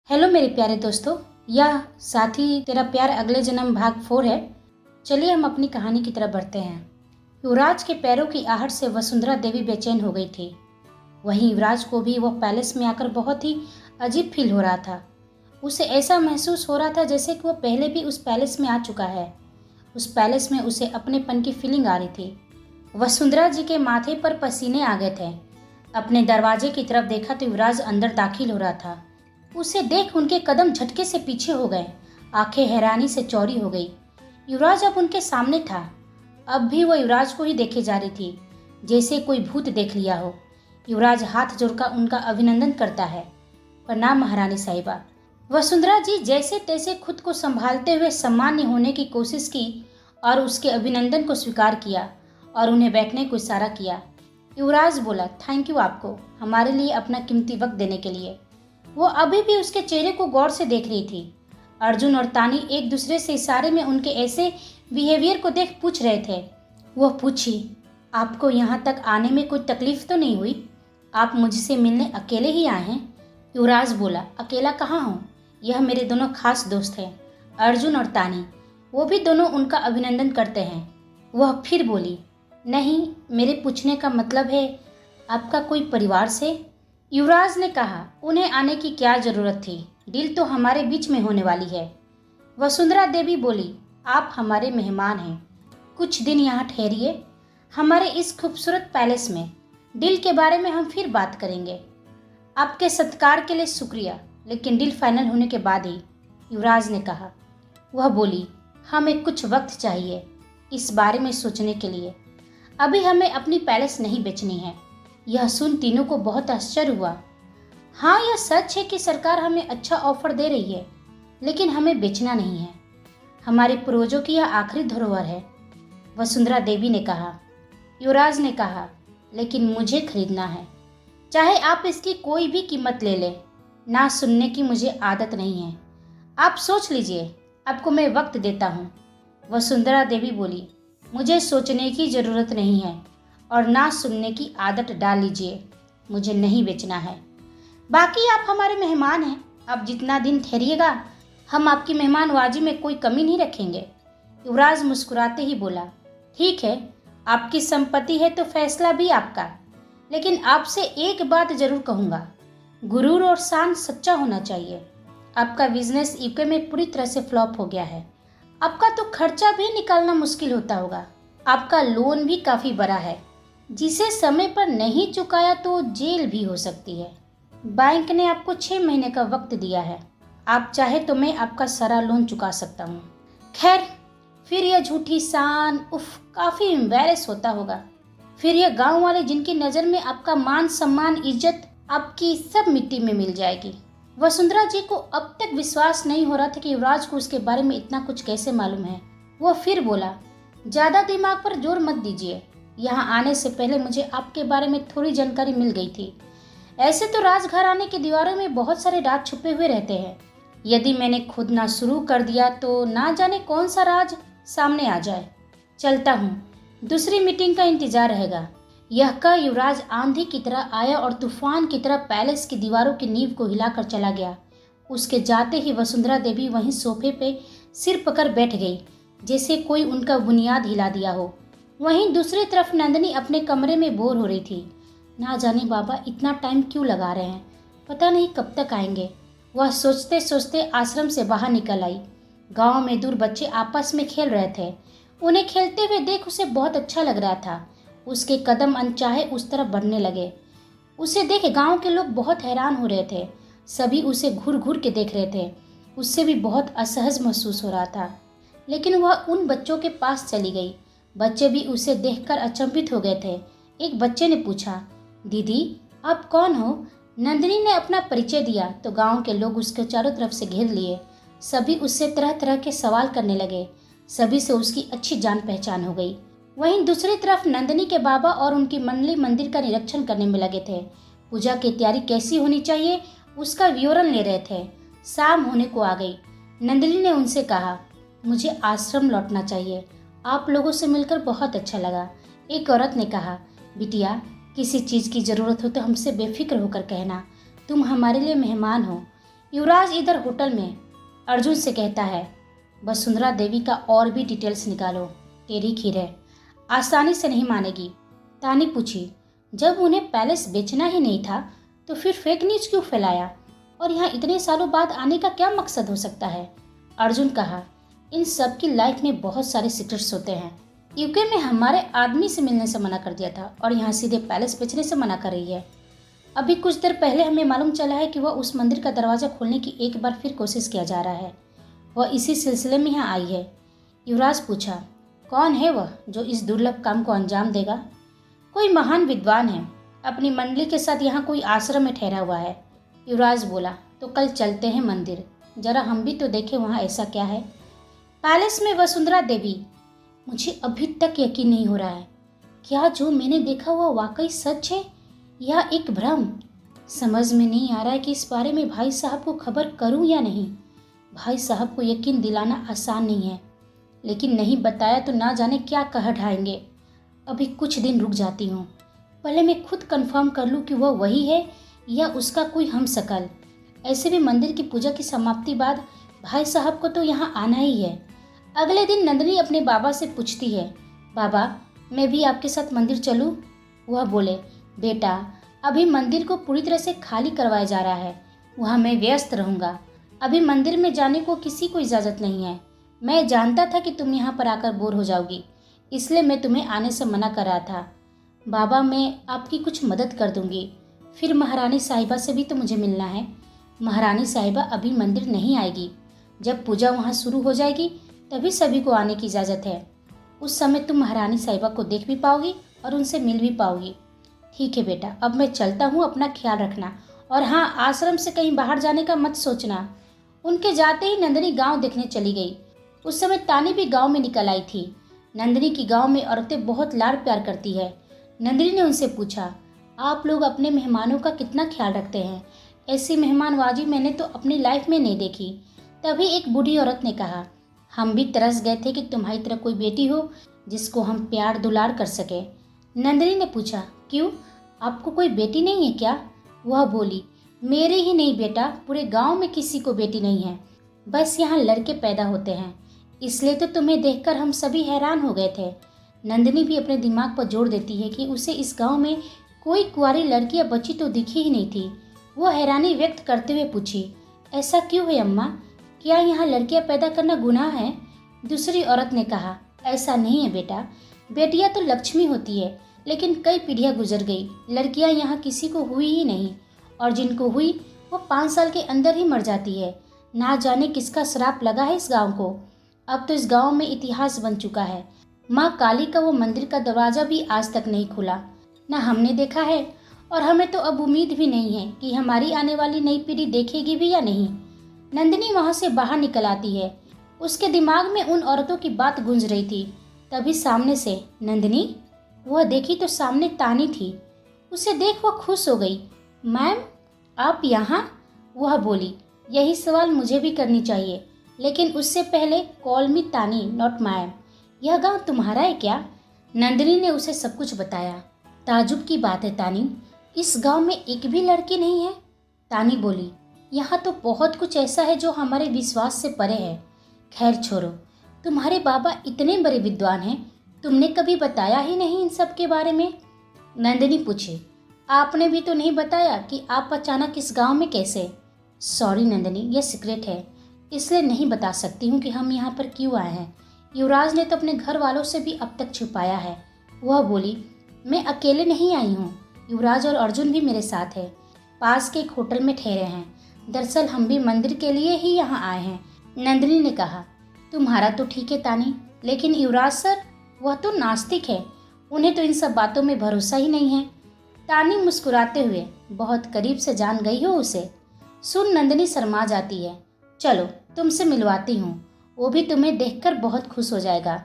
Hello मेरे प्यारे दोस्तों, यह साथी तेरा प्यार अगले जन्म भाग 4 है। चलिए हम अपनी कहानी की तरफ बढ़ते हैं। युवराज के पैरों की आहट से वसुंधरा देवी बेचैन हो गई थी। वहीं युवराज को भी वह पैलेस में आकर बहुत ही अजीब फील हो रहा था। उसे ऐसा महसूस हो रहा था जैसे कि वह पहले भी उस पैलेस में आ चुका है। उस पैलेस में उसे अपनेपन की फीलिंग आ रही थी। वसुंधरा जी के माथे पर पसीने आ गए थे। अपने दरवाजे की तरफ देखा तो युवराज अंदर दाखिल हो रहा था। उसे देख उनके कदम झटके से पीछे हो गए। आंखें हैरानी से चौड़ी हो गई। युवराज अब उनके सामने था। अब भी वह युवराज को ही देखे जा रही थी, जैसे कोई भूत देख लिया हो। युवराज हाथ जोड़कर उनका अभिनंदन करता है। प्रणाम महारानी साहिबा। वसुंधरा जी जैसे तैसे खुद को संभालते हुए सामान्य होने की कोशिश की और उसके अभिनंदन को स्वीकार किया और उन्हें बैठने को इशारा किया। युवराज बोला, थैंक यू आपको हमारे लिए अपना कीमती वक्त देने के लिए। वो अभी भी उसके चेहरे को गौर से देख रही थी। अर्जुन और तानी एक दूसरे से इशारे में उनके ऐसे बिहेवियर को देख पूछ रहे थे। वह पूछी, आपको यहाँ तक आने में कोई तकलीफ तो नहीं हुई? आप मुझसे मिलने अकेले ही आए हैं? युवराज बोला, अकेला कहाँ हूँ, यह मेरे दोनों खास दोस्त हैं, अर्जुन और तानी। वो भी दोनों उनका अभिनंदन करते हैं। वह फिर बोली, नहीं, मेरे पूछने का मतलब है आपका कोई परिवार से? युवराज ने कहा, उन्हें आने की क्या जरूरत थी, डील तो हमारे बीच में होने वाली है। वसुंधरा देवी बोली, आप हमारे मेहमान हैं, कुछ दिन यहाँ ठहरिए हमारे इस खूबसूरत पैलेस में। डील के बारे में हम फिर बात करेंगे। आपके सत्कार के लिए शुक्रिया, लेकिन डील फाइनल होने के बाद ही, युवराज ने कहा। वह बोली, हमें कुछ वक्त चाहिए इस बारे में सोचने के लिए। अभी हमें अपनी पैलेस नहीं बेचनी है। यह सुन तीनों को बहुत आश्चर्य हुआ। हाँ, यह सच है कि सरकार हमें अच्छा ऑफर दे रही है, लेकिन हमें बेचना नहीं है। हमारे पूर्वजों की यह आखिरी धरोहर है, वसुंधरा देवी ने कहा। युवराज ने कहा, लेकिन मुझे खरीदना है, चाहे आप इसकी कोई भी कीमत ले लें। ना सुनने की मुझे आदत नहीं है। आप सोच लीजिए, आपको मैं वक्त देता हूँ। वसुंधरा देवी बोली, मुझे सोचने की जरूरत नहीं है और ना सुनने की आदत डाल लीजिए। मुझे नहीं बेचना है। बाकी आप हमारे मेहमान हैं। अब जितना दिन ठहरिएगा, हम आपकी मेहमानवाजी में कोई कमी नहीं रखेंगे। युवराज मुस्कुराते ही बोला, ठीक है, आपकी संपत्ति है तो फैसला भी आपका। लेकिन आपसे एक बात जरूर कहूँगा, गुरूर और शान सच्चा होना चाहिए। आपका बिजनेस यूके में पूरी तरह से फ्लॉप हो गया है। आपका तो खर्चा भी निकालना मुश्किल होता होगा। आपका लोन भी काफ़ी बड़ा है, जिसे समय पर नहीं चुकाया तो जेल भी हो सकती है। बैंक ने आपको 6 महीने का वक्त दिया है। आप चाहे तो मैं आपका सारा लोन चुका सकता हूँ। खैर, फिर यह झूठी शान, काफ़ी एम्बैरेस होता होगा। फिर यह गांव वाले जिनकी नज़र में आपका मान सम्मान इज्जत आपकी सब मिट्टी में मिल जाएगी। वसुंधरा जी को अब तक विश्वास नहीं हो रहा था कि युवराज को उसके बारे में इतना कुछ कैसे मालूम है। वह फिर बोला, ज़्यादा दिमाग पर जोर मत दीजिए। यहाँ आने से पहले मुझे आपके बारे में थोड़ी जानकारी मिल गई थी। ऐसे तो राजघराने की दीवारों में बहुत सारे राज छुपे हुए रहते हैं। यदि मैंने खोदना शुरू कर दिया तो ना जाने कौन सा राज सामने आ जाए। चलता हूँ, दूसरी मीटिंग का इंतजार रहेगा। यह कह युवराज आंधी की तरह आया और तूफान की तरह पैलेस की दीवारों की नींव को हिलाकर चला गया। उसके जाते ही वसुंधरा देवी वहीं सोफे पे सिर पकड़ बैठ गई, जैसे कोई उनका बुनियाद हिला दिया हो। वहीं दूसरी तरफ नंदिनी अपने कमरे में बोर हो रही थी। ना जाने बाबा इतना टाइम क्यों लगा रहे हैं, पता नहीं कब तक आएंगे। वह सोचते सोचते आश्रम से बाहर निकल आई। गांव में दूर बच्चे आपस में खेल रहे थे। उन्हें खेलते हुए देख उसे बहुत अच्छा लग रहा था। उसके कदम अनचाहे उस तरफ बढ़ने लगे। उसे देख गांव के लोग बहुत हैरान हो रहे थे। सभी उसे घूर घूर के देख रहे थे। उससे भी बहुत असहज महसूस हो रहा था, लेकिन वह उन बच्चों के पास चली गई। बच्चे भी उसे देखकर अचंभित हो गए थे। एक बच्चे ने पूछा, दीदी आप कौन हो? नंदिनी ने अपना परिचय दिया तो गांव के लोग उसके चारों तरफ से घेर लिए। सभी उससे तरह तरह के सवाल करने लगे। सभी से उसकी अच्छी जान पहचान हो गई। वहीं दूसरी तरफ नंदिनी के बाबा और उनकी मंडली मंदिर का निरीक्षण करने में लगे थे। पूजा की तैयारी कैसी होनी चाहिए उसका विवरण ले रहे थे। शाम होने को आ गई। नंदिनी ने उनसे कहा, मुझे आश्रम लौटना चाहिए। आप लोगों से मिलकर बहुत अच्छा लगा। एक औरत ने कहा, बिटिया किसी चीज़ की ज़रूरत हो तो हमसे बेफिक्र होकर कहना। तुम हमारे लिए मेहमान हो। युवराज इधर होटल में अर्जुन से कहता है, वसुंधरा देवी का और भी डिटेल्स निकालो, तेरी खीर है, आसानी से नहीं मानेगी। तानी पूछी, जब उन्हें पैलेस बेचना ही नहीं था तो फिर फेक न्यूज क्यों फैलाया, और यहाँ इतने सालों बाद आने का क्या मकसद हो सकता है? अर्जुन कहा, इन सब की लाइफ में बहुत सारे सीक्रेट्स होते हैं। यूके में हमारे आदमी से मिलने से मना कर दिया था और यहाँ सीधे पैलेस बेचने से मना कर रही है। अभी कुछ देर पहले हमें मालूम चला है कि वह उस मंदिर का दरवाजा खोलने की एक बार फिर कोशिश किया जा रहा है। वह इसी सिलसिले में यहाँ आई है। युवराज पूछा, कौन है वह जो इस दुर्लभ काम को अंजाम देगा? कोई महान विद्वान है, अपनी मंडली के साथ यहाँ कोई आश्रम में ठहरा हुआ है। युवराज बोला, तो कल चलते हैं मंदिर, जरा हम भी तो देखें वहाँ ऐसा क्या है। पैलेस में वसुंधरा देवी, मुझे अभी तक यकीन नहीं हो रहा है, क्या जो मैंने देखा हुआ वाकई सच है या एक भ्रम? समझ में नहीं आ रहा है कि इस बारे में भाई साहब को खबर करूं या नहीं। भाई साहब को यकीन दिलाना आसान नहीं है, लेकिन नहीं बताया तो ना जाने क्या कह ढाएंगे। अभी कुछ दिन रुक जाती हूँ, पहले मैं खुद कंफर्म कर लूँ कि वह वही है या उसका कोई हमशक्ल। ऐसे भी मंदिर की पूजा की समाप्ति बाद भाई साहब को तो यहाँ आना ही है। अगले दिन नंदिनी अपने बाबा से पूछती है, बाबा मैं भी आपके साथ मंदिर चलूँ? वह बोले, बेटा अभी मंदिर को पूरी तरह से खाली करवाया जा रहा है, वहाँ मैं व्यस्त रहूँगा। अभी मंदिर में जाने को किसी को इजाज़त नहीं है। मैं जानता था कि तुम यहाँ पर आकर बोर हो जाओगी, इसलिए मैं तुम्हें आने से मना कर रहा था। बाबा मैं आपकी कुछ मदद कर दूंगी। फिर महारानी साहिबा से भी तो मुझे मिलना है। महारानी साहिबा अभी मंदिर नहीं आएगी, जब पूजा वहाँ शुरू हो जाएगी तभी सभी को आने की इजाज़त है। उस समय तुम महारानी साहिबा को देख भी पाओगी और उनसे मिल भी पाओगी। ठीक है बेटा, अब मैं चलता हूँ, अपना ख्याल रखना, और हाँ आश्रम से कहीं बाहर जाने का मत सोचना। उनके जाते ही नंदिनी गांव देखने चली गई। उस समय तानी भी गांव में निकल आई थी। नंदिनी की गांव में औरतें बहुत लाड़ प्यार करती है। नंदिनी ने उनसे पूछा, आप लोग अपने मेहमानों का कितना ख्याल रखते हैं? ऐसी मेहमानवाजी मैंने तो अपनी लाइफ में नहीं देखी। तभी एक बूढ़ी औरत ने कहा, हम भी तरस गए थे कि तुम्हारी तरह कोई बेटी हो जिसको हम प्यार दुलार कर सके। नंदिनी ने पूछा, क्यों, आपको कोई बेटी नहीं है क्या? वह बोली, मेरे ही नहीं बेटा, पूरे गांव में किसी को बेटी नहीं है, बस यहाँ लड़के पैदा होते हैं, इसलिए तो तुम्हें देखकर हम सभी हैरान हो गए थे। नंदिनी भी अपने दिमाग पर जोर देती है कि उसे इस गांव में कोई कुंवारी लड़की या बच्ची तो दिखी ही नहीं थी। वो हैरानी व्यक्त करते हुए पूछी, ऐसा क्यों है अम्मा, क्या यहाँ लड़कियाँ पैदा करना गुनाह है? दूसरी औरत ने कहा, ऐसा नहीं है बेटा, बेटियाँ तो लक्ष्मी होती है, लेकिन कई पीढ़ियाँ गुजर गई, लड़कियाँ यहाँ किसी को हुई ही नहीं, और जिनको हुई वो 5 साल के अंदर ही मर जाती है। ना जाने किसका श्राप लगा है इस गांव को। अब तो इस गांव में इतिहास बन चुका है। माँ काली का वो मंदिर का दरवाजा भी आज तक नहीं खुला, ना हमने देखा है, और हमें तो अब उम्मीद भी नहीं है कि हमारी आने वाली नई पीढ़ी देखेगी भी या नहीं। नंदिनी वहाँ से बाहर निकल आती है। उसके दिमाग में उन औरतों की बात गूंज रही थी। तभी सामने से, नंदिनी, वह देखी तो सामने तानी थी। उसे देख वह खुश हो गई। मैम आप यहाँ? वह बोली, यही सवाल मुझे भी करनी चाहिए, लेकिन उससे पहले कॉल मी तानी नॉट मैम। यह गांव तुम्हारा है क्या? नंदिनी ने उसे सब कुछ बताया। ताजुब की बात है तानी, इस गांव में एक भी लड़की नहीं है। तानी बोली, यहाँ तो बहुत कुछ ऐसा है जो हमारे विश्वास से परे है। खैर छोड़ो, तुम्हारे बाबा इतने बड़े विद्वान हैं, तुमने कभी बताया ही नहीं इन सब के बारे में। नंदिनी पूछी, आपने भी तो नहीं बताया कि आप अचानक इस गांव में कैसे? सॉरी नंदिनी, यह सीक्रेट है, इसलिए नहीं बता सकती हूँ कि हम यहाँ पर क्यों आए हैं। युवराज ने तो अपने घर वालों से भी अब तक छुपाया है। वह बोली, मैं अकेले नहीं आई हूँ, युवराज और अर्जुन भी मेरे साथ है, पास के एक होटल में ठहरे हैं। दरअसल हम भी मंदिर के लिए ही यहाँ आए हैं। नंदिनी ने कहा, तुम्हारा तो ठीक है तानी, लेकिन युवराज सर, वह तो नास्तिक है, उन्हें तो इन सब बातों में भरोसा ही नहीं है। तानी मुस्कुराते हुए, बहुत करीब से जान गई हो उसे। सुन नंदिनी शर्मा जाती है। चलो तुमसे मिलवाती हूँ, वो भी तुम्हें देखकर बहुत खुश हो जाएगा।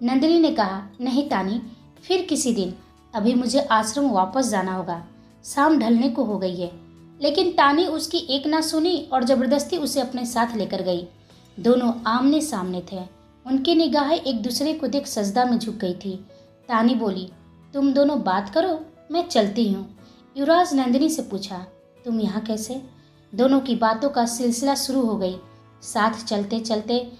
नंदिनी ने कहा, नहीं तानी, फिर किसी दिन, अभी मुझे आश्रम वापस जाना होगा, शाम ढलने को हो गई है। लेकिन तानी उसकी एक ना सुनी और जबरदस्ती उसे अपने साथ लेकर गई। दोनों आमने सामने थे, उनकी निगाहें एक दूसरे को देख सजदा में झुक गई थी। तानी बोली, तुम दोनों बात करो, मैं चलती हूँ। युवराज नंदिनी से पूछा, तुम यहाँ कैसे? दोनों की बातों का सिलसिला शुरू हो गई। साथ चलते चलते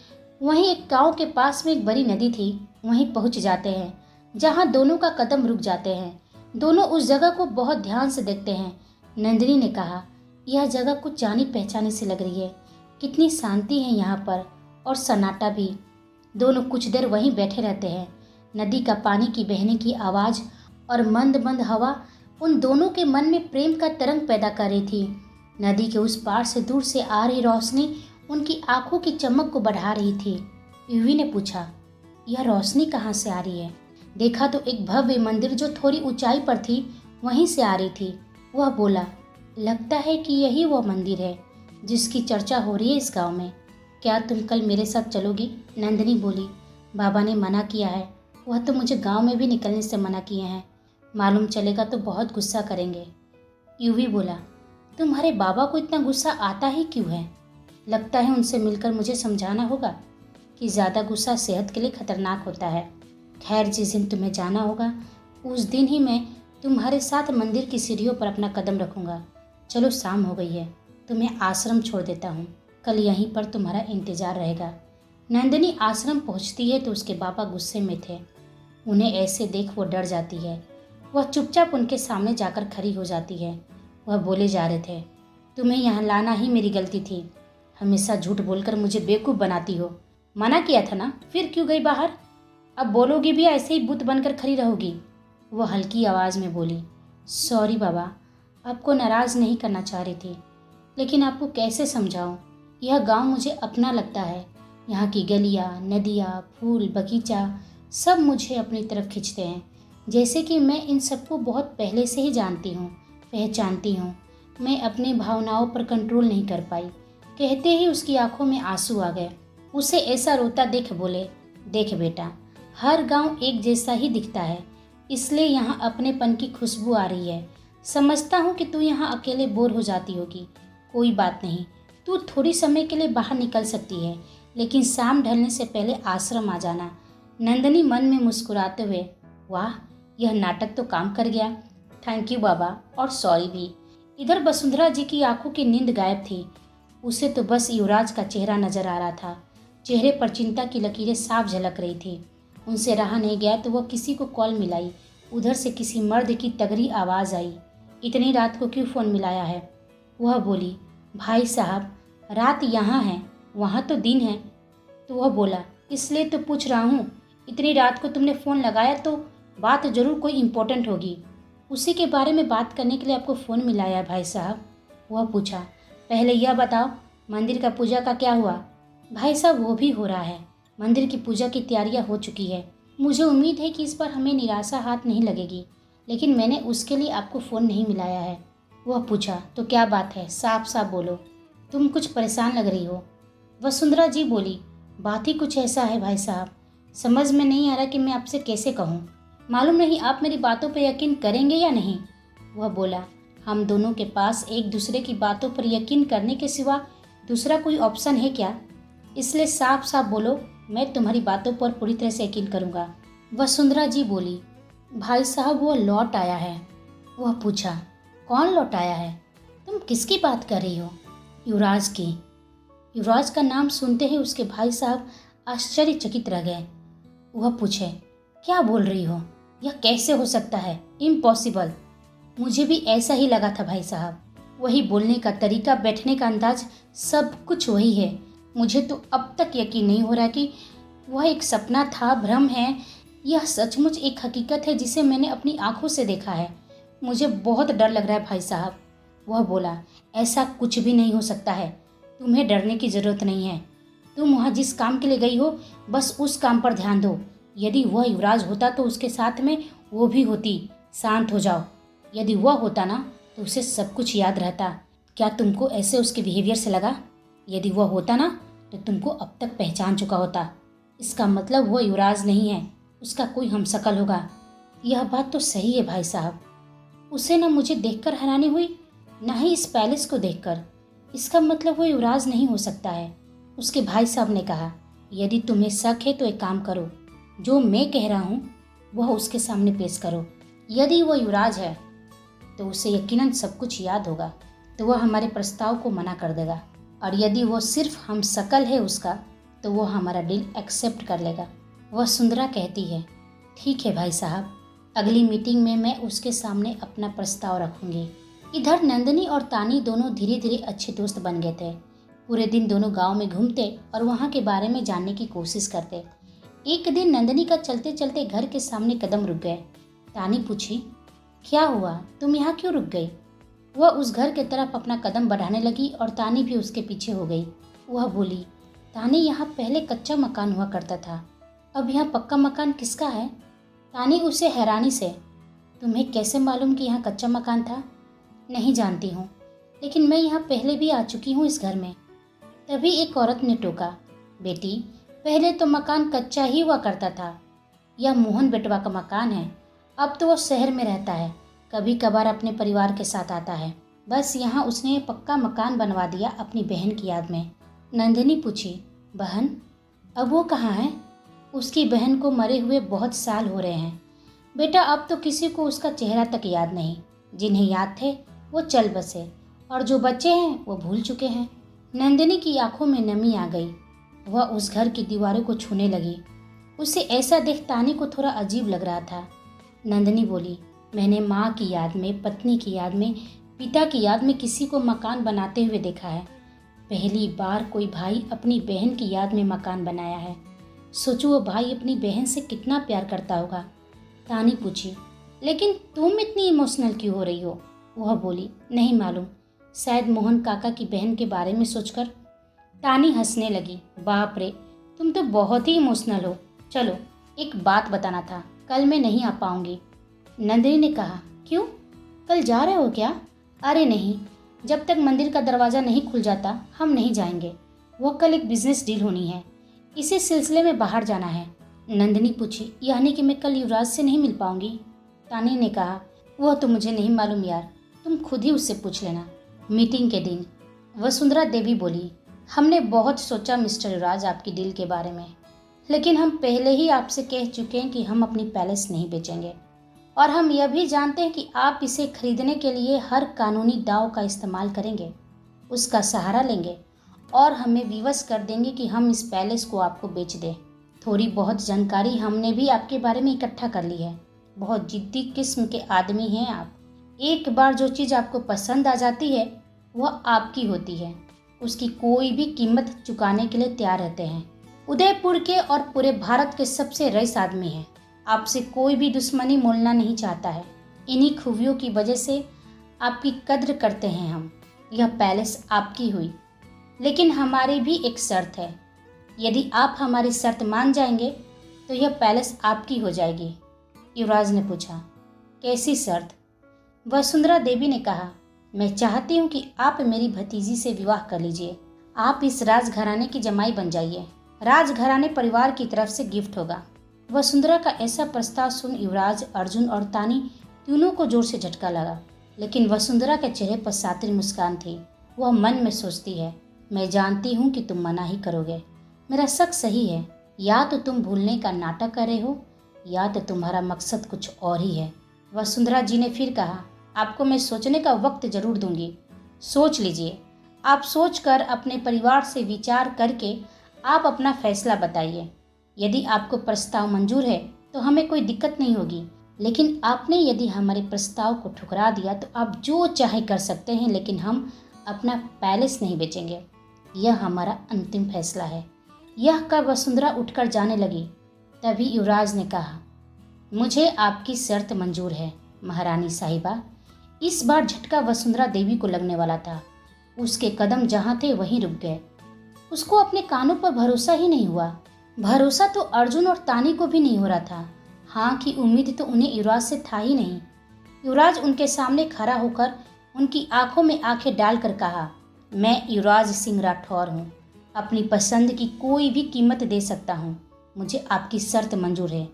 वहीं एक गांव के पास में एक बड़ी नदी थी, वहीं पहुंच जाते हैं जहां दोनों का कदम रुक जाते हैं। दोनों उस जगह को बहुत ध्यान से देखते हैं। नंदिनी ने कहा, यह जगह कुछ जानी पहचानी सी लग रही है। कितनी शांति है यहाँ पर, और सन्नाटा भी। दोनों कुछ देर वहीं बैठे रहते हैं। नदी का पानी की बहने की आवाज़ और मंद मंद हवा उन दोनों के मन में प्रेम का तरंग पैदा कर रही थी। नदी के उस पार से दूर से आ रही रोशनी उनकी आंखों की चमक को बढ़ा रही थी। यूवी ने पूछा, यह रोशनी कहाँ से आ रही है? देखा तो एक भव्य मंदिर जो थोड़ी ऊंचाई पर थी वहीं से आ रही थी। वह बोला, लगता है कि यही वह मंदिर है जिसकी चर्चा हो रही है इस गांव में। क्या तुम कल मेरे साथ चलोगी? नंदिनी बोली, बाबा ने मना किया है। वह तो मुझे गांव में भी निकलने से मना किए हैं। मालूम चलेगा तो बहुत गुस्सा करेंगे। यूवी बोला, तुम्हारे बाबा को इतना गुस्सा आता ही क्यों है? लगता है उनसे मिलकर मुझे समझाना होगा कि ज़्यादा गुस्सा सेहत के लिए खतरनाक होता है। खैर, जिस दिन तुम्हें जाना होगा उस दिन ही मैं तुम्हारे साथ मंदिर की सीढ़ियों पर अपना कदम रखूँगा। चलो, शाम हो गई है, तुम्हें आश्रम छोड़ देता हूँ। कल यहीं पर तुम्हारा इंतजार रहेगा। नंदिनी आश्रम पहुँचती है तो उसके बाबा गुस्से में थे। उन्हें ऐसे देख वो डर जाती है। वह चुपचाप उनके सामने जाकर खड़ी हो जाती है। वह बोले जा रहे थे, तुम्हें यहाँ लाना ही मेरी गलती थी। हमेशा झूठ बोलकर मुझे बेवकूफ़ बनाती हो। मना किया था ना, फिर क्यों गई बाहर? अब बोलोगी भी ऐसे ही बुत बनकर खड़ी रहोगी? वो हल्की आवाज़ में बोली, सॉरी बाबा, आपको नाराज़ नहीं करना चाह रही थी, लेकिन आपको कैसे समझाऊं? यह गांव मुझे अपना लगता है। यहाँ की गलियाँ, नदियाँ, फूल, बगीचा सब मुझे अपनी तरफ खींचते हैं, जैसे कि मैं इन सबको बहुत पहले से ही जानती हूँ, पहचानती हूँ। मैं अपनी भावनाओं पर कंट्रोल नहीं कर पाई। कहते ही उसकी आंखों में आंसू आ गए। उसे ऐसा रोता देख बोले, देख बेटा, हर गांव एक जैसा ही दिखता है, इसलिए यहाँ अपनेपन की खुशबू आ रही है। समझता हूँ कि तू यहाँ अकेले बोर हो जाती होगी। कोई बात नहीं, तू थोड़ी समय के लिए बाहर निकल सकती है, लेकिन शाम ढलने से पहले आश्रम आ जाना। नंदिनी मन में मुस्कुराते हुए, वाह, यह नाटक तो काम कर गया। थैंक यू बाबा, और सॉरी भी। इधर वसुंधरा जी की आंखों की नींद गायब थी। उसे तो बस युवराज का चेहरा नजर आ रहा था। चेहरे पर चिंता की लकीरें साफ झलक रही थी। उनसे रहा नहीं गया तो वह किसी को कॉल मिलाई। उधर से किसी मर्द की तगड़ी आवाज़ आई, इतनी रात को क्यों फ़ोन मिलाया है? वह बोली, भाई साहब, रात यहाँ है, वहाँ तो दिन है। तो वह बोला, इसलिए तो पूछ रहा हूँ, इतनी रात को तुमने फ़ोन लगाया तो बात ज़रूर कोई इम्पोर्टेंट होगी। उसी के बारे में बात करने के लिए आपको फ़ोन मिलाया भाई साहब। वह पूछा, पहले यह बताओ, मंदिर का पूजा का क्या हुआ? भाई साहब, वो भी हो रहा है। मंदिर की पूजा की तैयारियां हो चुकी है। मुझे उम्मीद है कि इस बार हमें निराशा हाथ नहीं लगेगी, लेकिन मैंने उसके लिए आपको फ़ोन नहीं मिलाया है। वह पूछा, तो क्या बात है, साफ साफ बोलो, तुम कुछ परेशान लग रही हो। वसुंधरा जी बोली, बात ही कुछ ऐसा है भाई साहब, समझ में नहीं आ रहा कि मैं आपसे कैसे कहूँ। मालूम नहीं आप मेरी बातों पर यकीन करेंगे या नहीं। वह बोला, हम दोनों के पास एक दूसरे की बातों पर यकीन करने के सिवा दूसरा कोई ऑप्शन है क्या? इसलिए साफ साफ बोलो, मैं तुम्हारी बातों पर पूरी तरह से यकीन करूँगा। वसुंधरा जी बोली, भाई साहब, वो लौट आया है। वह पूछा, कौन लौट आया है? तुम किसकी बात कर रही हो? युवराज की। युवराज का नाम सुनते ही उसके भाई साहब आश्चर्यचकित रह गए। वह पूछे, क्या बोल रही हो? यह कैसे हो सकता है? इम्पॉसिबल। मुझे भी ऐसा ही लगा था भाई साहब। वही बोलने का तरीका, बैठने का अंदाज, सब कुछ वही है। मुझे तो अब तक यकीन नहीं हो रहा कि वह एक सपना था, भ्रम है, यह सचमुच एक हकीकत है जिसे मैंने अपनी आंखों से देखा है। मुझे बहुत डर लग रहा है भाई साहब। वह बोला, ऐसा कुछ भी नहीं हो सकता है, तुम्हें डरने की ज़रूरत नहीं है। तुम वहाँ जिस काम के लिए गई हो, बस उस काम पर ध्यान दो। यदि वह युवराज होता तो उसके साथ में वो भी होती। शांत हो जाओ। यदि वह होता ना तो उसे सब कुछ याद रहता। क्या तुमको ऐसे उसके बिहेवियर से लगा? यदि वह होता ना तो तुमको अब तक पहचान चुका होता। इसका मतलब वह युवराज नहीं है, उसका कोई हमशक्ल होगा। यह बात तो सही है भाई साहब। उसे न मुझे देखकर हैरानी हुई, न ही इस पैलेस को देखकर। इसका मतलब वो युवराज नहीं हो सकता है। उसके भाई साहब ने कहा, यदि तुम्हें शक है तो एक काम करो, जो मैं कह रहा हूँ वह उसके सामने पेश करो। यदि वह युवराज है तो उसे यकीनन सब कुछ याद होगा। तो वह हमारे प्रस्ताव को मना कर देगा, और यदि वो सिर्फ हम शकल है उसका तो वो हमारा डील एक्सेप्ट कर लेगा। वसुंधरा कहती है, ठीक है भाई साहब, अगली मीटिंग में मैं उसके सामने अपना प्रस्ताव रखूंगी। इधर नंदिनी और तानी दोनों धीरे धीरे अच्छे दोस्त बन गए थे। पूरे दिन दोनों गांव में घूमते और वहां के बारे में जानने की कोशिश करते। एक दिन नंदिनी का चलते चलते घर के सामने कदम रुक गए। तानी पूछी, क्या हुआ, तुम यहाँ क्यों रुक गई? वह उस घर की तरफ अपना कदम बढ़ाने लगी और तानी भी उसके पीछे हो गई। वह बोली, तानी, यहाँ पहले कच्चा मकान हुआ करता था, अब यहाँ पक्का मकान किसका है? तानी उसे हैरानी से, तुम्हें कैसे मालूम कि यहाँ कच्चा मकान था? नहीं जानती हूँ, लेकिन मैं यहाँ पहले भी आ चुकी हूँ इस घर में। तभी एक औरत ने टोका, बेटी, पहले तो मकान कच्चा ही हुआ करता था। यह मोहन बेटवा का मकान है, अब तो वो शहर में रहता है, कभी कभार अपने परिवार के साथ आता है। बस यहाँ उसने पक्का मकान बनवा दिया अपनी बहन की याद में। नंदिनी पूछी, बहन, अब वो कहाँ है? उसकी बहन को मरे हुए बहुत साल हो रहे हैं बेटा, अब तो किसी को उसका चेहरा तक याद नहीं। जिन्हें याद थे वो चल बसे, और जो बच्चे हैं वो भूल चुके हैं। नंदिनी की आंखों में नमी आ गई। वह उस घर की दीवारों को छूने लगी। उसे ऐसा देख तानी को थोड़ा अजीब लग रहा था। नंदिनी बोली, मैंने माँ की याद में, पत्नी की याद में, पिता की याद में किसी को मकान बनाते हुए देखा है। पहली बार कोई भाई अपनी बहन की याद में मकान बनाया है। सोचो वो भाई अपनी बहन से कितना प्यार करता होगा। तानी पूछी, लेकिन तुम इतनी इमोशनल क्यों हो रही हो? वह बोली, नहीं मालूम, शायद मोहन काका की बहन के बारे में सोचकर। तानी हंसने लगी, बाप रे, तुम तो बहुत ही इमोशनल हो। चलो, एक बात बताना था, कल मैं नहीं आ पाऊंगी। नंदिनी ने कहा, क्यों, कल जा रहे हो क्या? अरे नहीं, जब तक मंदिर का दरवाज़ा नहीं खुल जाता हम नहीं जाएंगे। वह कल एक बिजनेस डील होनी है, इसी सिलसिले में बाहर जाना है। नंदिनी पूछी, यानी कि मैं कल युवराज से नहीं मिल पाऊंगी? तानी ने कहा, वह तो मुझे नहीं मालूम यार, तुम खुद ही उससे पूछ लेना। मीटिंग के दिन वसुंधरा देवी बोली, हमने बहुत सोचा मिस्टर युवराज आपकी डील के बारे में, लेकिन हम पहले ही आपसे कह चुके हैं कि हम अपनी पैलेस नहीं बेचेंगे, और हम यह भी जानते हैं कि आप इसे खरीदने के लिए हर कानूनी दाव का इस्तेमाल करेंगे, उसका सहारा लेंगे और हमें विवश कर देंगे कि हम इस पैलेस को आपको बेच दें। थोड़ी बहुत जानकारी हमने भी आपके बारे में इकट्ठा कर ली है। बहुत जिद्दी किस्म के आदमी हैं आप। एक बार जो चीज़ आपको पसंद आ जाती है वह आपकी होती है, उसकी कोई भी कीमत चुकाने के लिए तैयार रहते हैं। उदयपुर के और पूरे भारत के सबसे रईस आदमी हैं, आपसे कोई भी दुश्मनी मोलना नहीं चाहता है। इन्हीं खूबियों की वजह से आपकी कद्र करते हैं हम। यह पैलेस आपकी हुई, लेकिन हमारी भी एक शर्त है। यदि आप हमारी शर्त मान जाएंगे तो यह पैलेस आपकी हो जाएगी। युवराज ने पूछा, कैसी शर्त? वसुंधरा देवी ने कहा, मैं चाहती हूँ कि आप मेरी भतीजी से विवाह कर लीजिए। आप इस राजघराने की जमाई बन जाइए। राजघराने परिवार की तरफ से गिफ्ट होगा। वसुंधरा का ऐसा प्रस्ताव सुन युवराज, अर्जुन और तानी तीनों को जोर से झटका लगा, लेकिन वसुंधरा के चेहरे पर सातिर मुस्कान थी। वह मन में सोचती है, मैं जानती हूँ कि तुम मना ही करोगे। मेरा शक सही है, या तो तुम भूलने का नाटक कर रहे हो या तो तुम्हारा मकसद कुछ और ही है। वसुंधरा जी ने फिर कहा, आपको मैं सोचने का वक्त जरूर दूंगी, सोच लीजिए। आप सोचकर अपने परिवार से विचार करके आप अपना फैसला बताइए। यदि आपको प्रस्ताव मंजूर है तो हमें कोई दिक्कत नहीं होगी, लेकिन आपने यदि हमारे प्रस्ताव को ठुकरा दिया तो आप जो चाहे कर सकते हैं, लेकिन हम अपना पैलेस नहीं बेचेंगे। यह हमारा अंतिम फैसला है। यह कर वसुंधरा उठकर जाने लगी। तभी युवराज ने कहा, मुझे आपकी शर्त मंजूर है महारानी साहिबा। इस बार झटका वसुंधरा देवी को लगने वाला था। उसके कदम जहाँ थे वहीं रुक गए। उसको अपने कानों पर भरोसा ही नहीं हुआ। भरोसा तो अर्जुन और तानी को भी नहीं हो रहा था। हाँ की उम्मीद तो उन्हें युवराज से था ही नहीं। युवराज उनके सामने खड़ा होकर उनकी आंखों में आंखें डालकर कहा, मैं युवराज सिंह राठौर हूँ, अपनी पसंद की कोई भी कीमत दे सकता हूँ। मुझे आपकी शर्त मंजूर है,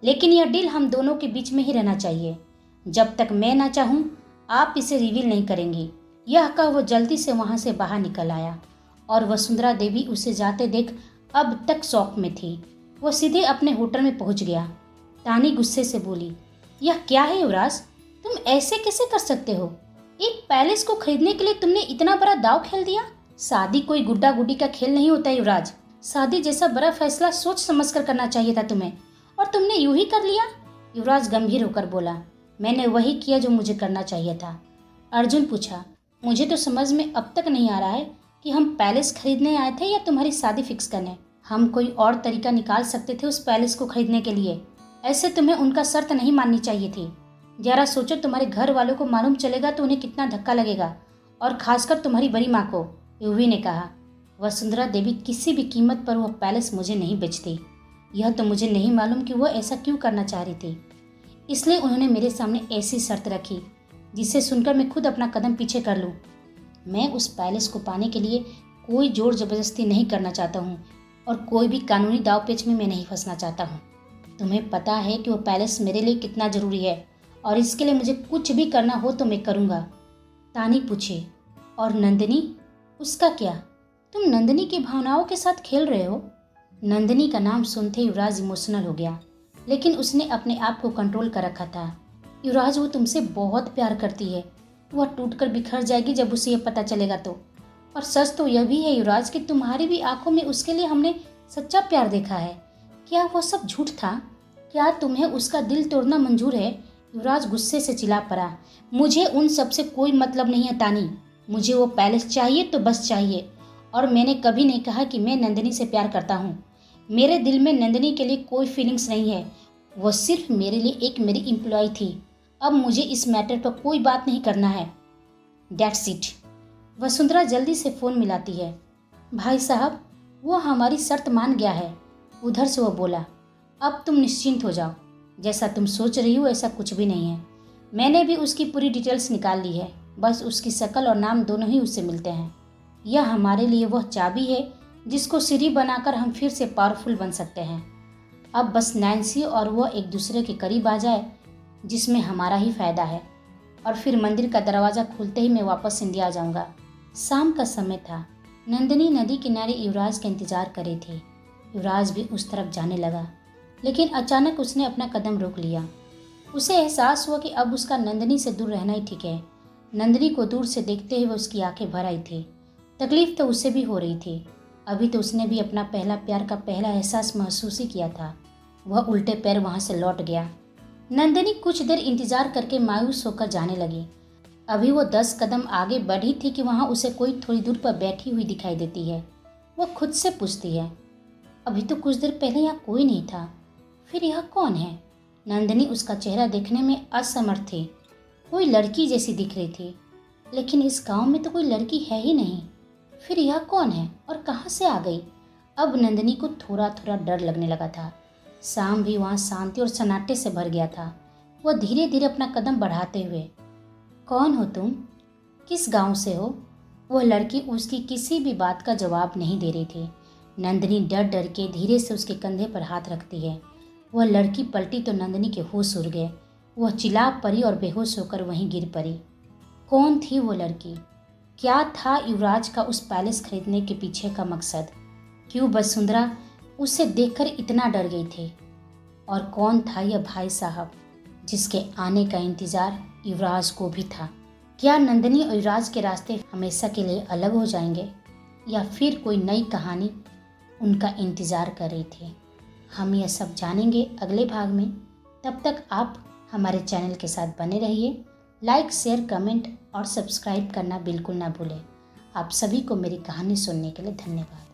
लेकिन यह डील हम दोनों के बीच में ही रहना चाहिए। जब तक मैं ना चाहूँ आप इसे रिवील नहीं करेंगी। यह कह वो जल्दी से वहाँ से बाहर निकल आया और वसुंधरा देवी उसे जाते देख अब तक शौक में थी। वो सीधे अपने होटल में पहुँच गया। तानी गुस्से से बोली, यह क्या है युवराज, तुम ऐसे कैसे कर सकते हो? एक पैलेस को खरीदने के लिए तुमने इतना बड़ा दांव खेल दिया। शादी कोई गुड्डा गुड्डी का खेल नहीं होता युवराज। शादी जैसा बड़ा फैसला सोच समझकर करना चाहिए था तुम्हें, और तुमने यूं ही कर लिया। युवराज गंभीर होकर बोला। मैंने वही किया जो मुझे करना चाहिए था। अर्जुन पूछा। मुझे तो समझ में अब तक नहीं आ रहा है कि हम पैलेस खरीदने आए थे या तुम्हारी शादी फिक्स करने। हम कोई और तरीका निकाल सकते थे उस पैलेस को खरीदने के लिए। ऐसे तुम्हें उनका शर्त नहीं माननी चाहिए थी। जरा सोचो, तुम्हारे घर वालों को मालूम चलेगा तो उन्हें कितना धक्का लगेगा, और खासकर तुम्हारी बड़ी माँ को। युवी ने कहा। वसुंधरा देवी किसी भी कीमत पर वह पैलेस मुझे नहीं बेचती। यह तो मुझे नहीं मालूम कि वह ऐसा क्यों करना चाह रही थी। इसलिए उन्होंने मेरे सामने ऐसी शर्त रखी जिसे सुनकर मैं खुद अपना कदम पीछे कर लूं। मैं उस पैलेस को पाने के लिए कोई जोर जबरदस्ती नहीं करना चाहता हूं, और कोई भी कानूनी दांवपेच में मैं नहीं फंसना चाहता हूं। तुम्हें पता है कि वो पैलेस मेरे लिए कितना ज़रूरी है, और इसके लिए मुझे कुछ भी करना हो तो मैं करूँगा। तानी पूछे। और नंदिनी, उसका क्या? तुम नंदिनी की भावनाओं के साथ खेल रहे हो? नंदिनी का नाम सुनते युवराज इमोशनल हो गया, लेकिन उसने अपने आप को कंट्रोल कर रखा था। युवराज, वो तुमसे बहुत प्यार करती है। वह टूटकर बिखर जाएगी जब उसे यह पता चलेगा तो। और सच तो यह भी है युवराज कि तुम्हारी भी आंखों में उसके लिए हमने सच्चा प्यार देखा है। क्या वो सब झूठ था? क्या तुम्हें उसका दिल तोड़ना मंजूर है? युवराज गुस्से से चिल्ला पड़ा। मुझे उन सब से कोई मतलब नहीं है तानी। मुझे वो पैलेस चाहिए तो बस चाहिए, और मैंने कभी नहीं कहा कि मैं नंदिनी से प्यार करता हूँ। मेरे दिल में नंदिनी के लिए कोई फीलिंग्स नहीं है। वो सिर्फ मेरे लिए एक मेरी एम्प्लॉय थी। अब मुझे इस मैटर पर कोई बात नहीं करना है। That's it. वसुंधरा जल्दी से फ़ोन मिलाती है। भाई साहब, वो हमारी शर्त मान गया है। उधर से वो बोला। अब तुम निश्चिंत हो जाओ। जैसा तुम सोच रही हो ऐसा कुछ भी नहीं है। मैंने भी उसकी पूरी डिटेल्स निकाल ली है। बस उसकी शक्ल और नाम दोनों ही उससे मिलते हैं। यह हमारे लिए वह चाबी है जिसको सीढ़ी बनाकर हम फिर से पावरफुल बन सकते हैं। अब बस नैन्सी और वह एक दूसरे के करीब आ जाए, जिसमें हमारा ही फायदा है। और फिर मंदिर का दरवाज़ा खुलते ही मैं वापस इंडिया आ जाऊंगा। शाम का समय था। नंदिनी नदी किनारे युवराज का इंतजार कर रही थी। युवराज भी उस तरफ जाने लगा, लेकिन अचानक उसने अपना कदम रोक लिया। उसे एहसास हुआ कि अब उसका नंदिनी से दूर रहना ही ठीक है। नंदिनी को दूर से देखते हुए उसकी आंखें भर आई थी। तकलीफ तो उसे भी हो रही थी। अभी तो उसने भी अपना पहला प्यार का पहला एहसास महसूस ही किया था। वह उल्टे पैर वहां से लौट गया। नंदिनी कुछ देर इंतजार करके मायूस होकर जाने लगी। अभी वो 10 कदम आगे बढ़ी थी कि वहां उसे कोई थोड़ी दूर पर बैठी हुई दिखाई देती है। वह खुद से पूछती है, अभी तो कुछ देर पहले यहाँ कोई नहीं था, फिर यह कौन है? नंदिनी उसका चेहरा देखने में असमर्थ थी। कोई लड़की जैसी दिख रही थी, लेकिन इस गांव में तो कोई लड़की है ही नहीं। फिर यह कौन है और कहाँ से आ गई? अब नंदिनी को थोड़ा थोड़ा डर लगने लगा था। शाम भी वहाँ शांति और सन्नाटे से भर गया था। वह धीरे धीरे अपना कदम बढ़ाते हुए, कौन हो तुम? किस गांव से हो? वह लड़की उसकी किसी भी बात का जवाब नहीं दे रही थी। नंदिनी डर डर के धीरे से उसके कंधे पर हाथ रखती है। वह लड़की पलटी तो नंदिनी के होश उड़ गए। वह चिल्ला पड़ी और बेहोश होकर वहीं गिर पड़ी। कौन थी वो लड़की? क्या था युवराज का उस पैलेस खरीदने के पीछे का मकसद? क्यों वसुंधरा उसे देखकर इतना डर गई थी? और कौन था यह भाई साहब जिसके आने का इंतजार युवराज को भी था? क्या नंदिनी और युवराज के रास्ते हमेशा के लिए अलग हो जाएंगे, या फिर कोई नई कहानी उनका इंतजार कर रही थी? हम यह सब जानेंगे अगले भाग में। तब तक आप हमारे चैनल के साथ बने रहिए। लाइक, शेयर, कमेंट और सब्सक्राइब करना बिल्कुल ना भूलें। आप सभी को मेरी कहानी सुनने के लिए धन्यवाद।